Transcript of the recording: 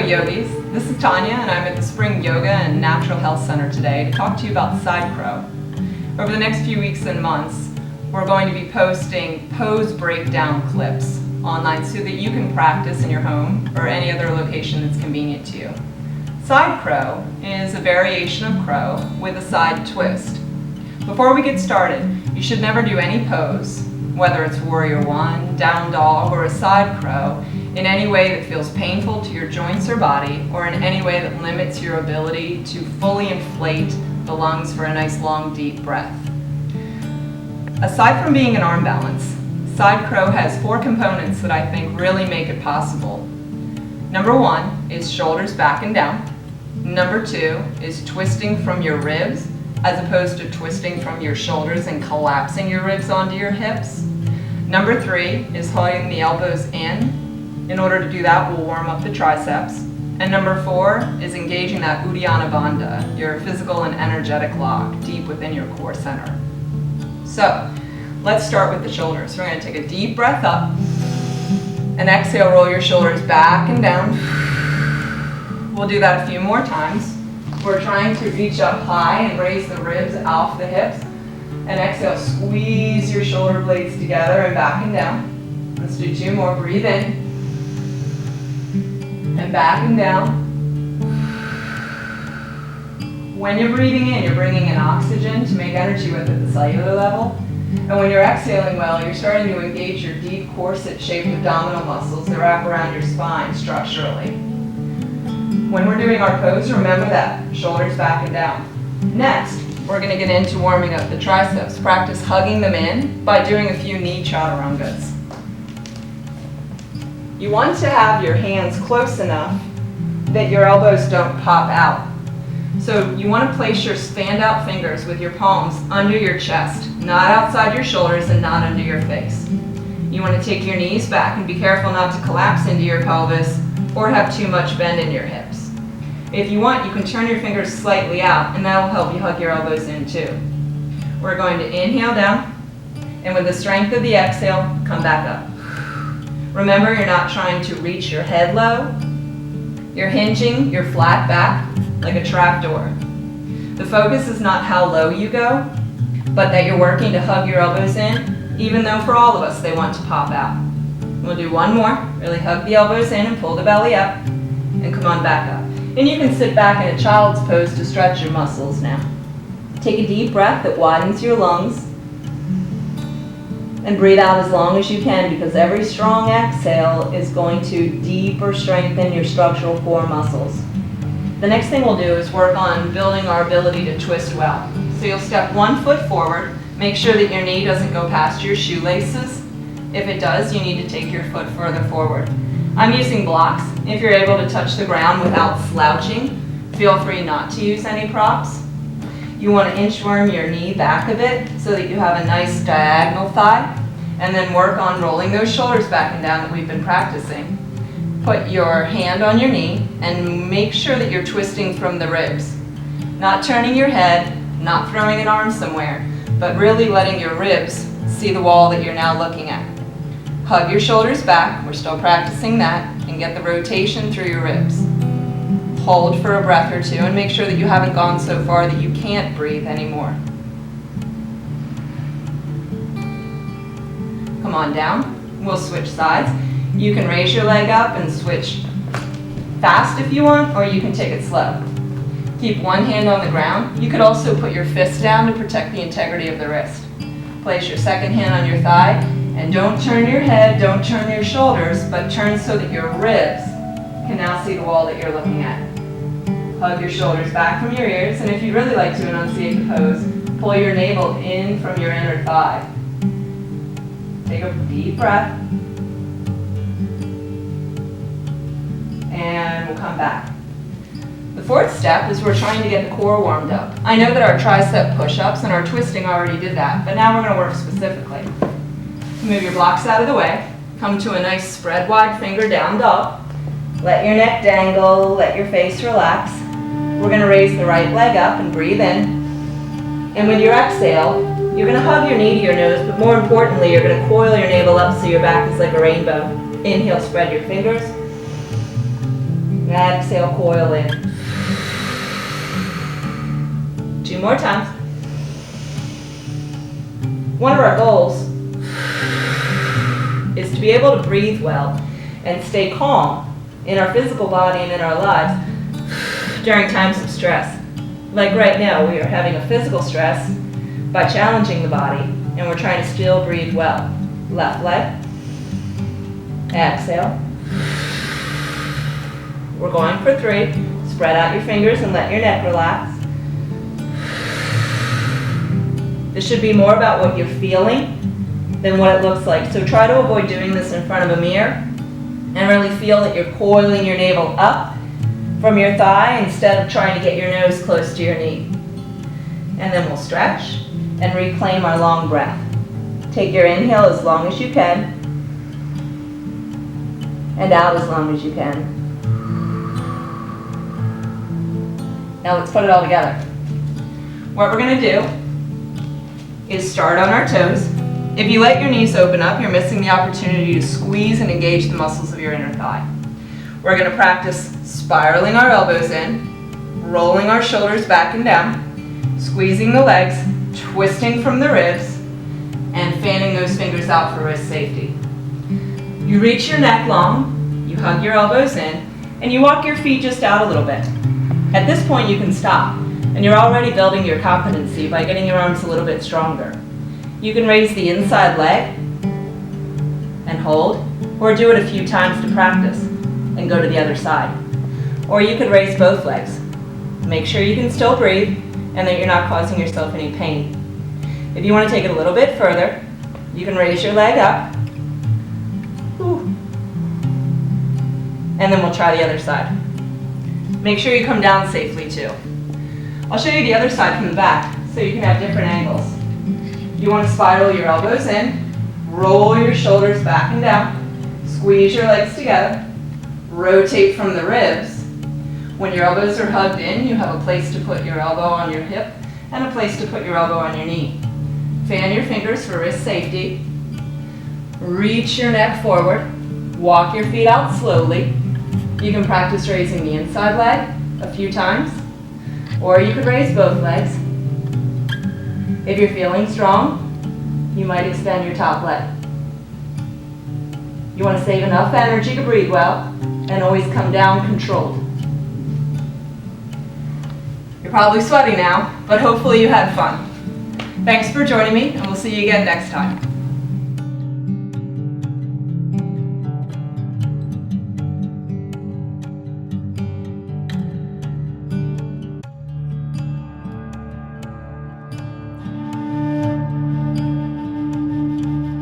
yogis, this is Tanya and I'm at the Spring Yoga and Natural Health Center today to talk to you about side crow. Over the next few weeks and months, we're going to be posting pose breakdown clips online so that you can practice in your home or any other location that's convenient to you. Side crow is a variation of crow with a side twist. Before we get started, you should never do any pose, whether it's warrior one, down dog, or a side crow, in any way that feels painful to your joints or body, or in any way that limits your ability to fully inflate the lungs for a nice long deep breath. Aside from being an arm balance, side crow has 4 components that I think really make it possible. Number 1 is shoulders back and down. Number 2 is twisting from your ribs as opposed to twisting from your shoulders and collapsing your ribs onto your hips. Number 3 is holding the elbows in. In order to do that, we'll warm up the triceps. And number 4 is engaging that Uddiyana Bandha, your physical and energetic lock deep within your core center. So, let's start with the shoulders. We're going to take a deep breath up and exhale, roll your shoulders back and down. We'll do that a few more times. We're trying to reach up high and raise the ribs off the hips. And exhale, squeeze your shoulder blades together and back and down. Let's do 2 more. Breathe in. And back and down. When you're breathing in, you're bringing in oxygen to make energy with it at the cellular level. And when you're exhaling well, you're starting to engage your deep corset-shaped abdominal muscles that wrap around your spine structurally. When we're doing our pose, remember that, shoulders back and down. Next, we're going to get into warming up the triceps. Practice hugging them in by doing a few knee chaturangas. You want to have your hands close enough that your elbows don't pop out. So you want to place your fanned out fingers with your palms under your chest, not outside your shoulders and not under your face. You want to take your knees back and be careful not to collapse into your pelvis or have too much bend in your hips. If you want, you can turn your fingers slightly out and that will help you hug your elbows in too. We're going to inhale down and with the strength of the exhale, come back up. Remember, you're not trying to reach your head low. You're hinging your flat back like a trap door. The focus is not how low you go, but that you're working to hug your elbows in, even though for all of us they want to pop out. We'll do 1 more. Really hug the elbows in and pull the belly up, and come on back up. And you can sit back in a child's pose to stretch your muscles now. Take a deep breath that widens your lungs, and breathe out as long as you can because every strong exhale is going to deeper strengthen your structural core muscles. The next thing we'll do is work on building our ability to twist well. So you'll step 1 foot forward, make sure that your knee doesn't go past your shoelaces. If it does, you need to take your foot further forward. I'm using blocks. If you're able to touch the ground without slouching, feel free not to use any props. You want to inchworm your knee back a bit so that you have a nice diagonal thigh, and then work on rolling those shoulders back and down that we've been practicing. Put your hand on your knee and make sure that you're twisting from the ribs. Not turning your head, not throwing an arm somewhere, but really letting your ribs see the wall that you're now looking at. Hug your shoulders back, we're still practicing that, and get the rotation through your ribs. Hold for a breath or 2 and make sure that you haven't gone so far that you can't breathe anymore. Come on down. We'll switch sides. You can raise your leg up and switch fast if you want, or you can take it slow. Keep 1 hand on the ground. You could also put your fist down to protect the integrity of the wrist. Place your 2nd hand on your thigh, and don't turn your head, don't turn your shoulders, but turn so that your ribs can now see the wall that you're looking at. Hug your shoulders back from your ears, and if you'd really like to enunciate the pose, pull your navel in from your inner thigh. Take a deep breath, and we'll come back. The 4th step is we're trying to get the core warmed up. I know that our tricep push-ups and our twisting already did that, but now we're going to work specifically. Move your blocks out of the way. Come to a nice spread wide finger down dog. Let your neck dangle, let your face relax. We're going to raise the right leg up and breathe in. And with your exhale, you're going to hug your knee to your nose, but more importantly, you're going to coil your navel up so your back is like a rainbow. Inhale, spread your fingers. Exhale, coil in. 2 more times. One of our goals is to be able to breathe well and stay calm in our physical body and in our lives during times of stress. Like right now, we are having a physical stress by challenging the body, and we're trying to still breathe well. Left leg. Exhale. We're going for 3. Spread out your fingers and let your neck relax. This should be more about what you're feeling than what it looks like. So try to avoid doing this in front of a mirror and really feel that you're coiling your navel up from your thigh instead of trying to get your nose close to your knee. And then we'll stretch and reclaim our long breath. Take your inhale as long as you can and out as long as you can. Now let's put it all together. What we're going to do is start on our toes. If you let your knees open up, you're missing the opportunity to squeeze and engage the muscles of your inner thigh. We're going to practice spiraling our elbows in, rolling our shoulders back and down, squeezing the legs, twisting from the ribs, and fanning those fingers out for wrist safety. You reach your neck long, you hug your elbows in, and you walk your feet just out a little bit. At this point, you can stop. And you're already building your competency by getting your arms a little bit stronger. You can raise the inside leg and hold, or do it a few times to practice and go to the other side. Or you could raise both legs. Make sure you can still breathe and that you're not causing yourself any pain. If you want to take it a little bit further, you can raise your leg up. And then we'll try the other side. Make sure you come down safely too. I'll show you the other side from the back so you can have different angles. You want to spiral your elbows in, roll your shoulders back and down, squeeze your legs together, rotate from the ribs. When your elbows are hugged in, you have a place to put your elbow on your hip and a place to put your elbow on your knee. Fan your fingers for wrist safety. Reach your neck forward. Walk your feet out slowly. You can practice raising the inside leg a few times, or you could raise both legs. If you're feeling strong, you might extend your top leg. You want to save enough energy to breathe well and always come down controlled. You're probably sweating now, but hopefully you had fun. Thanks for joining me, and we'll see you again next time.